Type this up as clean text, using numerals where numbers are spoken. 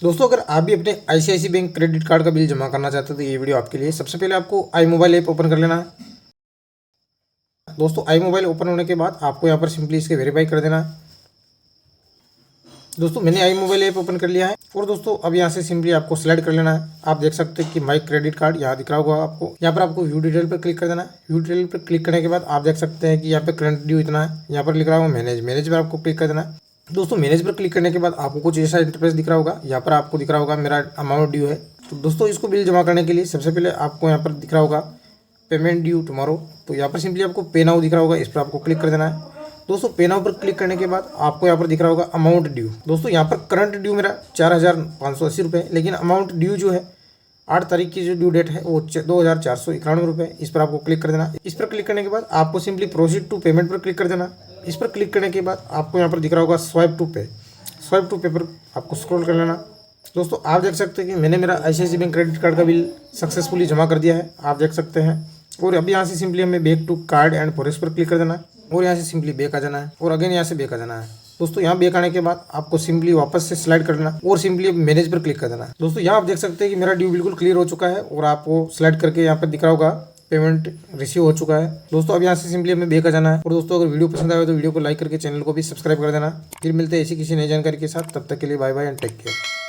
दोस्तों अगर आप भी अपने आईसीआईसी बैंक क्रेडिट कार्ड का बिल जमा करना चाहते हो तो ये वीडियो आपके लिए। सबसे पहले आपको आई मोबाइल ऐप ओपन कर लेना है। दोस्तों आई मोबाइल ओपन होने के बाद आपको यहाँ पर सिंपली इसके वेरीफाई कर देना है। दोस्तों मैंने आई मोबाइल ऐप ओपन कर लिया है और दोस्तों अब यहाँ से सिंपली आपको स्लाइड कर लेना है। आप देख सकते हैं कि माई क्रेडिट कार्ड यहाँ दिख रहा होगा आपको। यहाँ पर आपको व्यू डिटेल पर क्लिक कर देना है। व्यू डिटेल पर क्लिक करने के बाद आप देख सकते हैं कि यहाँ पे करंट ड्यू इतना है। यहाँ पर लिख रहा होगा मैनेज पर आपको क्लिक कर देना है। दोस्तों मैनेज पर क्लिक करने के बाद आपको कुछ ऐसा इंटरफेस दिख रहा होगा। यहाँ पर आपको दिख रहा होगा मेरा अमाउंट ड्यू है। तो दोस्तों इसको बिल जमा करने के लिए सबसे पहले आपको यहाँ पर दिख रहा होगा पेमेंट ड्यू टुमारो। तो यहाँ पर सिंपली आपको पे नाउ दिख रहा होगा, इस पर आपको क्लिक कर देना है। दोस्तों पे नाउ पर क्लिक करने के बाद आपको यहाँ पर दिख रहा होगा अमाउंट ड्यू। दोस्तों यहाँ पर करंट ड्यू मेरा 4,580 रुपये, लेकिन अमाउंट ड्यू जो है 8 तारीख की जो ड्यू डेट है वो 2,491 रुपये। इस पर आपको क्लिक कर देना। इस पर क्लिक करने के बाद आपको सिंपली प्रोसीड टू पेमेंट पर क्लिक कर देना। इस पर क्लिक करने के बाद आपको यहाँ पर दिख रहा होगा स्वाइप टू पे। स्वाइप टू पे पर आपको स्क्रॉल कर लेना। दोस्तों आप देख सकते हैं कि मैंने मेरा आईसीआईसी बैंक क्रेडिट कार्ड का बिल सक्सेसफुली जमा कर दिया है, आप देख सकते हैं। और अभी यहाँ से सिंपली हमें back to card and forest पर क्लिक कर देना है और यहाँ से सिंपली बैक आ जाना है और अगेन यहाँ से बैक आ जाना है। दोस्तों यहाँ बैक आने के बाद आपको सिंपली वापस से स्लाइड कर देना और सिंपली मैनेज पर क्लिक कर देना। दोस्तों यहाँ आप देख सकते हैं कि मेरा ड्यू बिल्कुल क्लियर हो चुका है और आपको स्लाइड करके यहाँ पर दिख रहा होगा पेमेंट रिसीव हो चुका है। दोस्तों अब यहाँ से सिंपली हमें बैक आ जाना है। और दोस्तों अगर वीडियो पसंद आए तो वीडियो को लाइक करके चैनल को भी सब्सक्राइब कर देना। फिर मिलते हैं ऐसी किसी नई जानकारी के साथ, तब तक के लिए bye bye and take care.